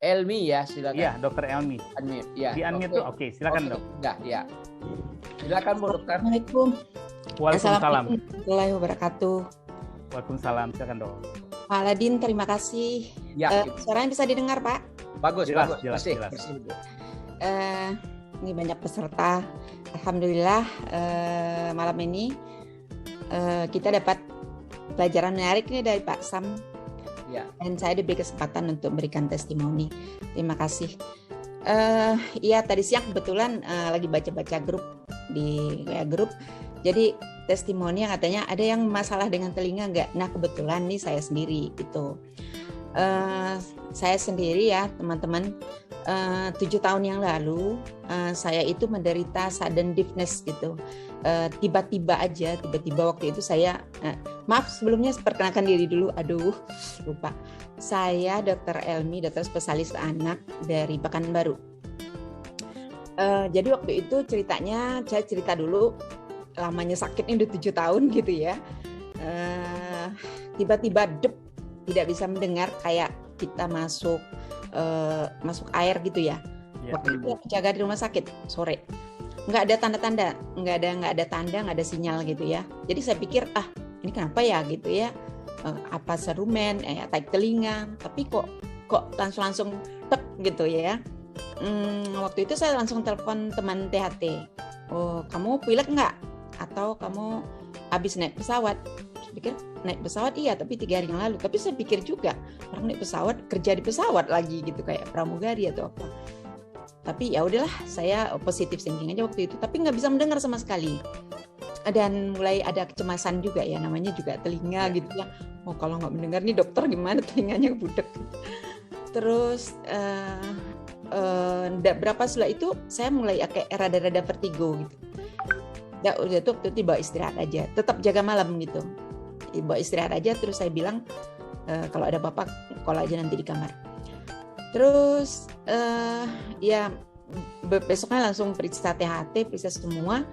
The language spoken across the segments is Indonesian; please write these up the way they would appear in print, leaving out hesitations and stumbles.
Elmi ya, silakan. Iya, Dokter Elmi. Unmute, ya. Di unmute tuh, oke, silakan dok. Ya. Silakan Bu Dokter. Assalamualaikum. Waalaikumsalam. Assalamualaikum warahmatullahi wabarakatuh. Waalaikumsalam, silakan dok. Pak Aladin, terima kasih. Ya. Suaranya bisa didengar Pak? Bagus, jelas. Bersih. Ini banyak peserta. Alhamdulillah malam ini kita dapat pelajaran menarik nih dari Pak Sam. Ya. Dan saya diberi kesempatan untuk memberikan testimoni. Terima kasih. Iya, tadi siang kebetulan lagi baca-baca grup di grup. Jadi testimoni yang katanya ada yang masalah dengan telinga enggak. Nah kebetulan nih saya sendiri gitu. Saya sendiri ya teman-teman. 7 tahun yang lalu saya itu menderita sudden deafness gitu. Tiba-tiba waktu itu saya maaf sebelumnya perkenalkan diri dulu, aduh lupa. Saya Dr. Elmi, dokter spesialis anak dari Pekanbaru. Jadi waktu itu ceritanya, saya cerita dulu, lamanya sakitnya udah 7 tahun gitu ya. Tiba-tiba tidak bisa mendengar, kayak kita masuk air gitu ya. Waktu itu aku jaga di rumah sakit sore, nggak ada tanda-tanda, nggak ada tanda, nggak ada sinyal gitu ya. Jadi saya pikir ini kenapa ya gitu ya, apa serumen, taik telinga, tapi kok langsung tek gitu ya. Waktu itu saya langsung telepon teman THT, oh kamu pilek nggak, atau kamu habis naik pesawat? Saya pikir naik pesawat iya, tapi 3 hari yang lalu. Tapi saya pikir juga orang naik pesawat kerja di pesawat lagi gitu, kayak pramugari atau apa. Tapi ya udahlah, saya positif thinking aja waktu itu, tapi nggak bisa mendengar sama sekali. Dan mulai ada kecemasan juga ya, namanya juga telinga gitu ya. Oh kalau nggak mendengar nih dokter gimana, telinganya budek. Terus berapa setelah itu saya mulai kayak rada-rada vertigo gitu. Udah tuh waktu itu bawa istirahat aja, tetap jaga malam gitu. Bawa istirahat aja, terus saya bilang kalau ada apa-apa call aja nanti di kamar. Terus ya besoknya langsung periksa THT, periksa semua.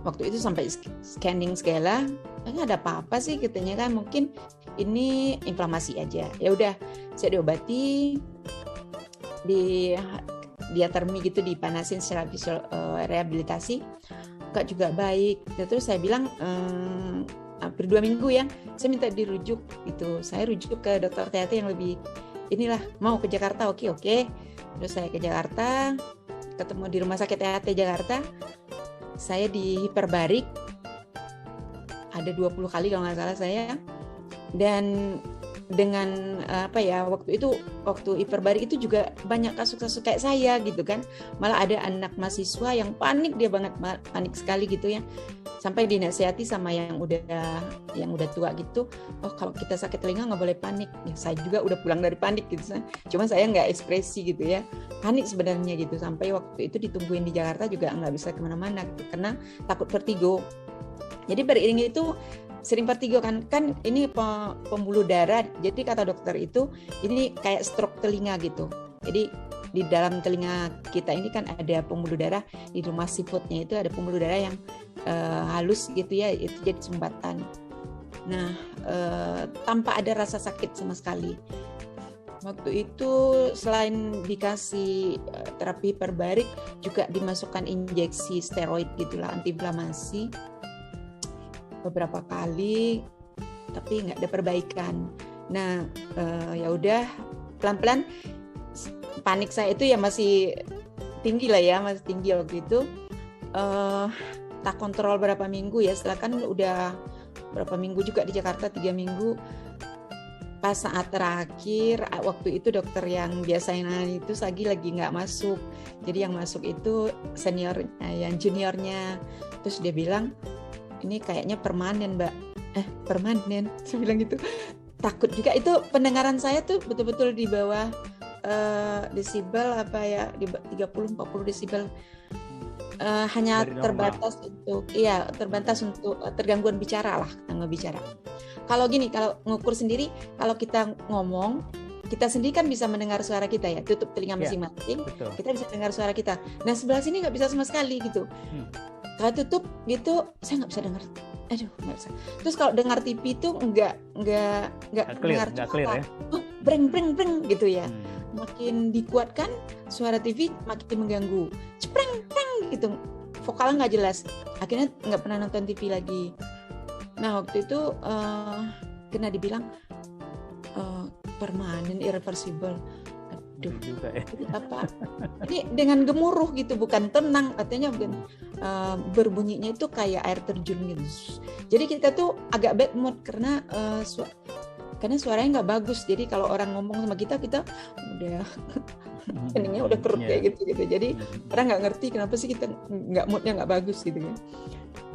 Waktu itu sampai scanning segala, nggak ada apa-apa sih katanya, kan mungkin ini inflamasi aja. Ya udah, saya diobati, di diatermi gitu, dipanasin secara visual rehabilitasi, kok juga baik. Terus saya bilang hampir 2 minggu ya, saya minta dirujuk gitu. Saya rujuk ke dokter THT yang lebih inilah, mau ke Jakarta, oke. Terus saya ke Jakarta, ketemu di rumah sakit THT Jakarta. Saya di hiperbarik ada 20 kali kalau nggak salah saya. Dan dengan waktu hiperbarik itu juga banyak kasus-kasus kayak saya gitu kan. Malah ada anak mahasiswa yang panik, dia banget panik sekali gitu ya. Sampai dinasihati sama yang udah tua gitu, oh kalau kita sakit telinga nggak boleh panik. Ya, saya juga udah pulang dari panik gitu, cuma saya nggak ekspresi gitu ya, panik sebenarnya gitu. Sampai waktu itu ditungguin di Jakarta juga nggak bisa kemana-mana gitu, karena takut vertigo. Jadi beriring itu sering vertigo kan ini pembuluh darah. Jadi kata dokter itu ini kayak stroke telinga gitu. Jadi di dalam telinga kita ini kan ada pembuluh darah, di rumah siputnya itu ada pembuluh darah yang halus gitu ya, itu jadi sumbatan. Nah tanpa ada rasa sakit sama sekali. Waktu itu selain dikasih terapi hiperbarik, juga dimasukkan injeksi steroid gitulah, antiinflamasi beberapa kali, tapi nggak ada perbaikan. Nah ya udah, pelan-pelan panik saya itu ya masih tinggi lah ya, masih tinggi waktu itu. Tak kontrol berapa minggu ya, setelah kan udah berapa minggu juga di Jakarta, 3 minggu. Pas saat terakhir waktu itu dokter yang biasanya itu lagi nggak masuk, jadi yang masuk itu senior, yang juniornya. Terus dia bilang ini kayaknya permanen mbak. Permanen, saya bilang gitu. Takut juga, itu pendengaran saya tuh betul-betul di bawah desibel apa ya, di 30-40 desibel. Hanya terbatas untuk tergangguan bicara lah, bicara. Kalau gini, kalau ngukur sendiri, kalau kita ngomong, kita sendiri kan bisa mendengar suara kita ya, tutup telinga masing-masing, kita bisa dengar suara kita. Nah sebelah sini nggak bisa sama sekali gitu. Kalau tutup gitu, saya nggak bisa dengar. Aduh, nggak bisa. Terus kalau dengar TV itu nggak dengar clear ya? breng gitu ya. makin dikuatkan, suara TV makin mengganggu. Cepreng, gitu. Vokalnya nggak jelas. Akhirnya nggak pernah nonton TV lagi. Nah waktu itu kena dibilang permanen, irreversible. Aduh, juga ya. apa? Ini dengan gemuruh gitu, bukan tenang, katanya bukan. Berbunyinya itu kayak air terjun gitu. Jadi kita tuh agak bad mood karena suaranya nggak bagus. Jadi kalau orang ngomong sama kita udah keningnya udah kerut kayak gitu. Jadi orang nggak ngerti kenapa sih kita moodnya nggak bagus gitu kan.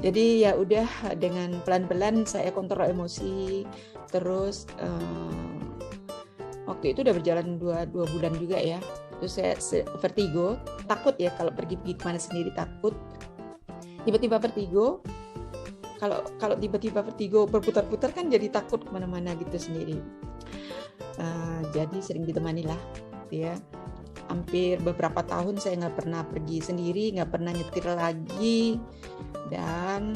Jadi ya udah, dengan pelan-pelan saya kontrol emosi. Terus waktu itu udah berjalan 2 bulan juga ya. Terus saya vertigo, takut ya kalau pergi kemana sendiri, takut. Tiba-tiba vertigo. Kalau tiba-tiba vertigo berputar-putar kan jadi takut kemana-mana gitu sendiri. Jadi sering ditemani lah, ya. Hampir beberapa tahun saya nggak pernah pergi sendiri, nggak pernah nyetir lagi, dan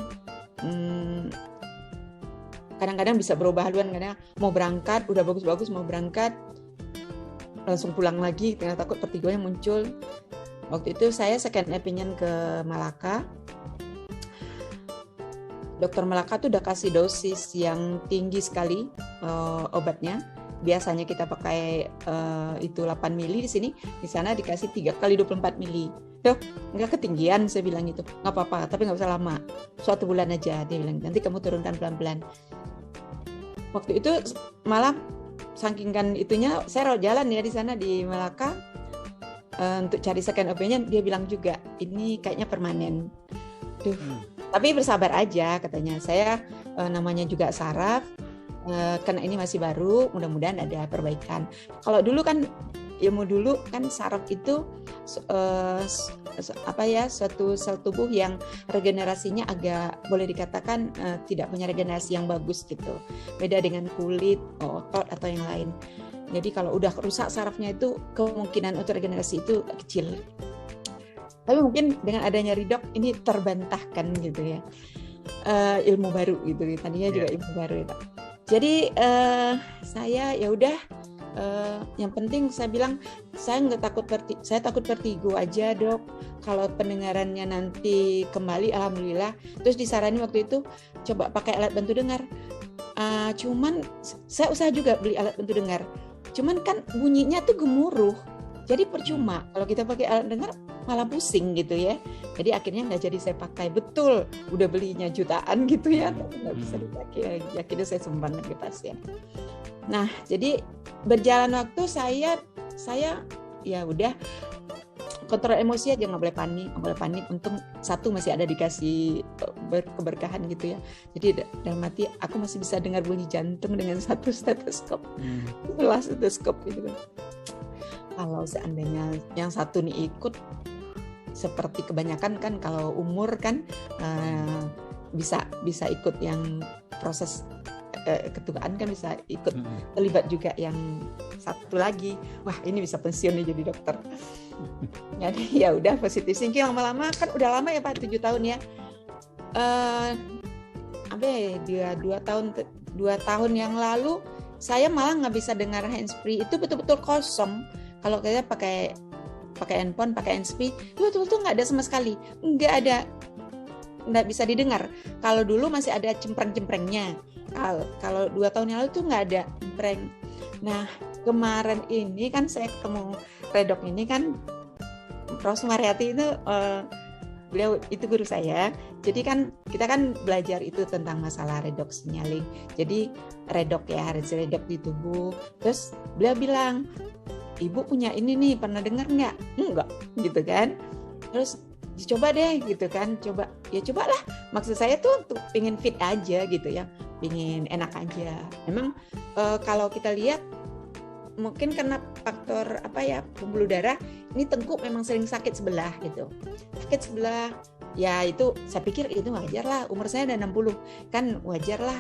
kadang-kadang bisa berubah haluan, kadang mau berangkat udah bagus-bagus, mau berangkat langsung pulang lagi karena takut vertigonya muncul. Waktu itu saya second opinion ke Malaka. Dokter Malaka tuh udah kasih dosis yang tinggi sekali obatnya. Biasanya kita pakai itu 8 mili di sini, di sana dikasih 3 kali 24 mili. Tuh, nggak ketinggian, saya bilang gitu. Nggak apa-apa, tapi nggak usah lama. Suatu bulan aja, dia bilang. Nanti kamu turunkan pelan-pelan. Waktu itu malah saking kan itunya, saya rawat jalan ya di sana di Malaka untuk cari second opinion. Dia bilang juga, ini kayaknya permanen. Duh, tapi bersabar aja katanya. Saya namanya juga saraf. Karena ini masih baru, mudah-mudahan ada perbaikan. Kalau dulu kan ilmu dulu kan saraf itu suatu sel tubuh yang regenerasinya agak boleh dikatakan tidak punya regenerasi yang bagus gitu. Beda dengan kulit, otot atau yang lain. Jadi kalau udah rusak sarafnya itu kemungkinan untuk regenerasi itu kecil. Tapi mungkin dengan adanya Ridok ini terbantahkan gitu ya. Ilmu baru gitu. Tadinya juga ilmu baru ya, Pak. Jadi saya ya udah, yang penting saya bilang saya takut vertigo aja, Dok. Kalau pendengarannya nanti kembali, alhamdulillah. Terus disaranin waktu itu coba pakai alat bantu dengar. Cuman saya usaha juga beli alat bantu dengar. Cuman kan bunyinya tuh gemuruh. Jadi percuma kalau kita pakai alat dengar, malah pusing gitu ya. Jadi akhirnya nggak jadi saya pakai. Betul, udah belinya jutaan gitu ya, tapi nggak bisa dipakai. Akhirnya saya sumbangkan ke pasien. Nah, jadi berjalan waktu saya ya udah kontrol emosi aja, nggak boleh panik. Untung satu masih ada dikasih keberkahan gitu ya. Jadi dalam hati aku masih bisa dengar bunyi jantung dengan satu stetoskop, setelah stetoskop gitu kan. Kalau seandainya yang satu nih ikut, seperti kebanyakan kan kalau umur kan bisa ikut yang proses ketuaan kan, bisa ikut terlibat juga yang satu lagi. Wah, ini bisa pensiun nih jadi dokter. Jadi ya udah positif thinking, lama-lama kan udah lama ya Pak, 7 tahun ya. Dua tahun yang lalu saya malah nggak bisa dengar handsfree, itu betul-betul kosong. Kalau kita pakai handphone, pakai handsfree, itu betul-betul nggak ada sama sekali, nggak bisa didengar. Kalau dulu masih ada cempreng-cemprengnya. Kalau 2 tahun yang lalu tuh nggak ada cempreng. Nah, kemarin ini kan saya ketemu Redok ini kan, Prof. Sumaryati itu beliau itu guru saya. Jadi kan kita kan belajar itu tentang masalah redox signaling. Jadi redok di tubuh. Terus beliau bilang, Ibu punya ini nih, pernah dengar nggak? Enggak, gitu kan. Terus dicoba deh gitu kan, cobalah. Maksud saya tuh untuk pingin fit aja gitu ya, pingin enak aja. Memang kalau kita lihat mungkin karena faktor pembuluh darah, ini tengkuk memang sering sakit sebelah gitu. Sakit sebelah, ya itu saya pikir itu wajar lah, umur saya udah 60 kan wajar lah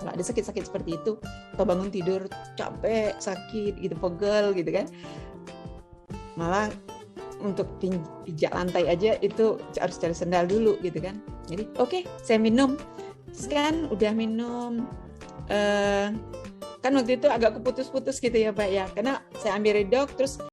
kalau ada sakit-sakit seperti itu, atau bangun tidur capek, sakit gitu, pegel gitu kan. Malah untuk pijak lantai aja itu harus cari sendal dulu gitu kan. Jadi oke, saya minum. Sekarang udah minum kan waktu itu agak keputus-putus gitu ya Pak ya, karena saya ambil redok terus